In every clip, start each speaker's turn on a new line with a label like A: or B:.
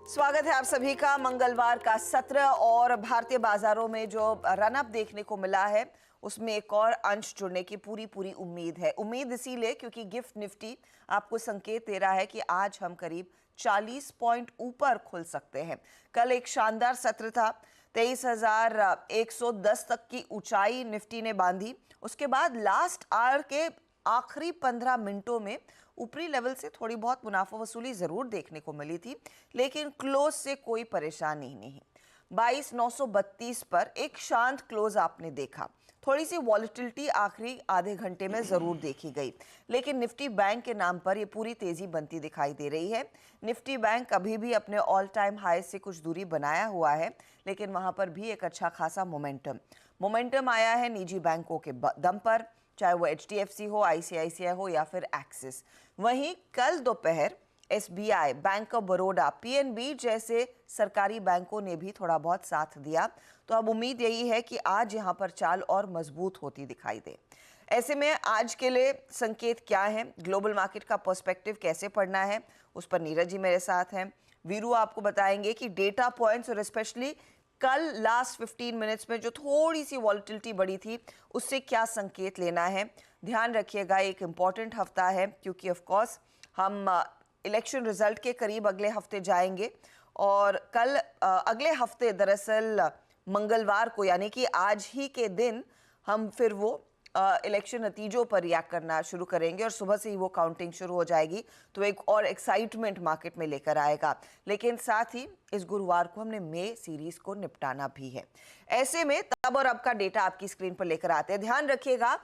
A: स्वागत है आप सभी का। मंगलवार का सत्र और भारतीय बाजारों में जो रन अप देखने को मिला है उसमें एक और अंश जुड़ने की पूरी उम्मीद है। उम्मीद इसीलिए क्योंकि गिफ्ट निफ्टी आपको संकेत दे रहा है कि आज हम करीब 40 पॉइंट ऊपर खुल सकते हैं। कल एक शानदार सत्र था, 23,110 तक की ऊंचाई निफ्टी ने बांधी। उसके बाद लास्ट आवर के आखिरी 15 मिनटों में ऊपरी लेवल से थोड़ी बहुत मुनाफा वसूली जरूर देखने को मिली थी, लेकिन क्लोज से कोई परेशानी नहीं। 22,932 पर एक शांत क्लोज आपने देखा। थोड़ी सी वॉलेटिलिटी आखिरी आधे घंटे में जरूर देखी गई, लेकिन निफ्टी बैंक के नाम पर यह पूरी तेजी बनती दिखाई दे रही है। निफ्टी बैंक अभी भी अपने ऑल टाइम हाई से कुछ दूरी बनाया हुआ है, लेकिन वहां पर भी एक अच्छा खासा मोमेंटम आया है निजी बैंकों के दम पर, चाहे वो एचडीएफसी हो, आईसीआईसीआई हो या फिर एक्सिस। वहीं कल दोपहर SBI, bank of Baroda, PNB जैसे सरकारी बैंकों ने भी थोड़ा बहुत साथ दिया। तो अब उम्मीद यही है कि आज यहां पर चाल और मजबूत होती दिखाई दे। ऐसे में आज के लिए संकेत क्या है, ग्लोबल मार्केट का पर्सपेक्टिव कैसे पढ़ना है, उस पर नीरज जी मेरे साथ हैं। वीरू आपको बताएंगे कि डेटा पॉइंट्स और स्पेशली कल लास्ट 15 मिनट्स में जो थोड़ी सी वॉलेटिलिटी बढ़ी थी उससे क्या संकेत लेना है। ध्यान रखिएगा, एक इम्पॉर्टेंट हफ्ता है क्योंकि ऑफ कोर्स हम इलेक्शन रिजल्ट के करीब अगले हफ्ते जाएंगे और कल अगले हफ्ते दरअसल मंगलवार को यानी कि आज ही के दिन हम फिर वो इलेक्शन नतीजों पर रिएक्ट करना शुरू करेंगे और सुबह से ही वो काउंटिंग शुरू हो जाएगी, तो एक और एक्साइटमेंट मार्केट में लेकर आएगा। लेकिन साथ ही इस गुरुवार को हमने मे सीरीज को निपटाना भी है। ऐसे में तब और अब का डेटा आपकी स्क्रीन पर लेकर आते हैं। ध्यान रखिएगा,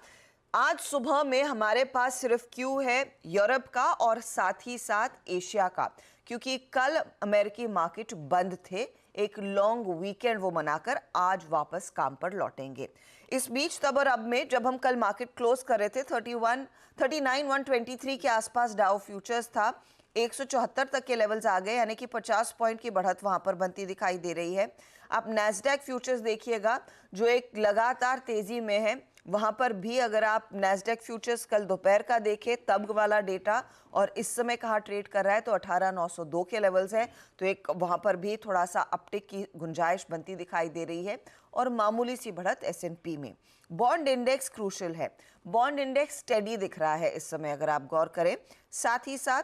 A: आज सुबह में हमारे पास सिर्फ क्यू है यूरोप का और साथ ही साथ एशिया का, क्योंकि कल अमेरिकी मार्केट बंद थे। एक लॉन्ग वीकेंड वो मनाकर आज वापस काम पर लौटेंगे। इस बीच तब और अब में जब हम कल मार्केट क्लोज कर रहे थे 39,123 के आसपास डाउ फ्यूचर्स था, 174 तक के लेवल्स आ गए, यानी कि 50 पॉइंट की बढ़त वहां पर बनती दिखाई दे रही है। आप नैस्डैक फ्यूचर्स देखिएगा जो एक लगातार तेजी में है, वहां पर भी अगर आप नैस्डैक फ्यूचर्स कल दोपहर का देखें तब वाला डेटा और इस समय कहाँ ट्रेड कर रहा है तो 18,902 के लेवल्स है, तो एक वहां पर भी थोड़ा सा अपटिक की गुंजाइश बनती दिखाई दे रही है और मामूली सी बढ़त एसएनपी में। बॉन्ड इंडेक्स क्रूशल है, बॉन्ड इंडेक्स स्टेडी दिख रहा है इस समय अगर आप गौर करें। साथ ही साथ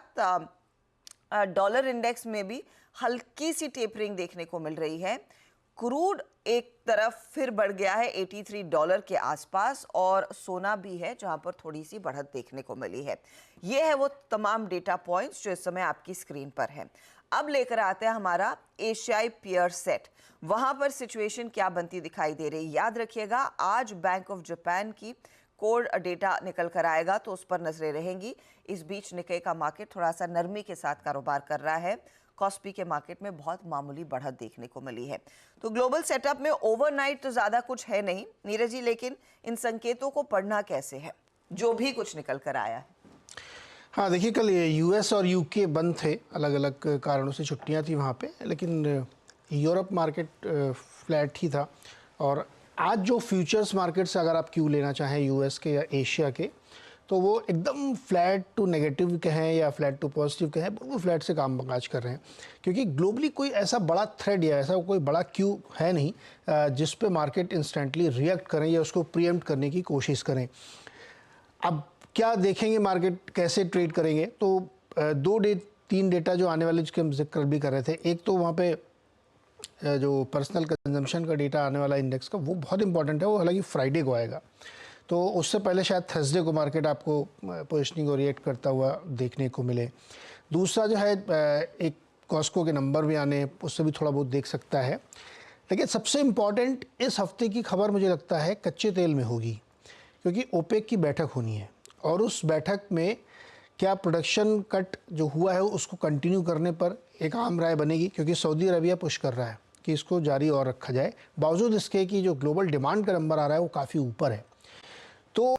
A: डॉलर इंडेक्स में भी हल्की सी टेपरिंग देखने को मिल रही है। क्रूड एक तरफ फिर बढ़ गया है $83 के आसपास और सोना भी है जहां पर थोड़ी सी बढ़त देखने को मिली है। ये है वो तमाम डेटा पॉइंट्स जो इस समय आपकी स्क्रीन पर है। अब लेकर आते हैं हमारा एशियाई पीयर सेट, वहां पर सिचुएशन क्या बनती दिखाई दे रही। याद रखिएगा, आज बैंक ऑफ जापान की कोर डेटा निकल कर आएगा तो उस पर नजरें रहेंगी। इस बीच निक्के का मार्केट थोड़ा सा नरमी के साथ कारोबार कर रहा है। कॉस्पी के मार्केट में बहुत मामूली बढ़त देखने को मिली है। तो ग्लोबल सेटअप में ओवरनाइट तो ज्यादा कुछ है नहीं नीरज जी, लेकिन इन संकेतों को पढ़ना कैसे है जो भी कुछ निकल कर आया है।
B: हाँ देखिए, कल यूएस और यूके बंद थे, अलग अलग कारणों से छुट्टियां थी वहाँ पे, लेकिन यूरोप मार्केट फ्लैट ही था। और आज जो फ्यूचर्स मार्केट से अगर आप क्यू लेना चाहें यूएस के या एशिया के, तो वो एकदम फ्लैट टू नेगेटिव कहें या फ्लैट टू पॉजिटिव कहें, वो फ्लैट से काम काज कर रहे हैं, क्योंकि ग्लोबली कोई ऐसा बड़ा थ्रेड या ऐसा कोई बड़ा क्यू है नहीं जिस पे मार्केट इंस्टेंटली रिएक्ट करें या उसको प्रीएम्प्ट करने की कोशिश करें। अब क्या देखेंगे मार्केट कैसे ट्रेड करेंगे, तो तीन डेटा जो आने वाले जिसके हम जिक्र भी कर रहे थे। एक तो वहाँ पे जो पर्सनल कंजम्पशन का डेटा आने वाला इंडेक्स का, वो बहुत इंपॉर्टेंट है, वो हालांकि फ्राइडे को आएगा, तो उससे पहले शायद थर्सडे को मार्केट आपको पोजिशनिंग और रिएक्ट करता हुआ देखने को मिले। दूसरा जो है एक कॉस्को के नंबर भी आने, उससे भी थोड़ा बहुत देख सकता है। लेकिन सबसे इम्पॉर्टेंट इस हफ्ते की खबर मुझे लगता है कच्चे तेल में होगी, क्योंकि ओपेक की बैठक होनी है और उस बैठक में क्या प्रोडक्शन कट जो हुआ है उसको कंटिन्यू करने पर एक आम राय बनेगी, क्योंकि सऊदी अरबिया पुश कर रहा है कि इसको जारी और रखा जाए, बावजूद इसके कि जो ग्लोबल डिमांड का नंबर आ रहा है वो काफ़ी ऊपर है। तो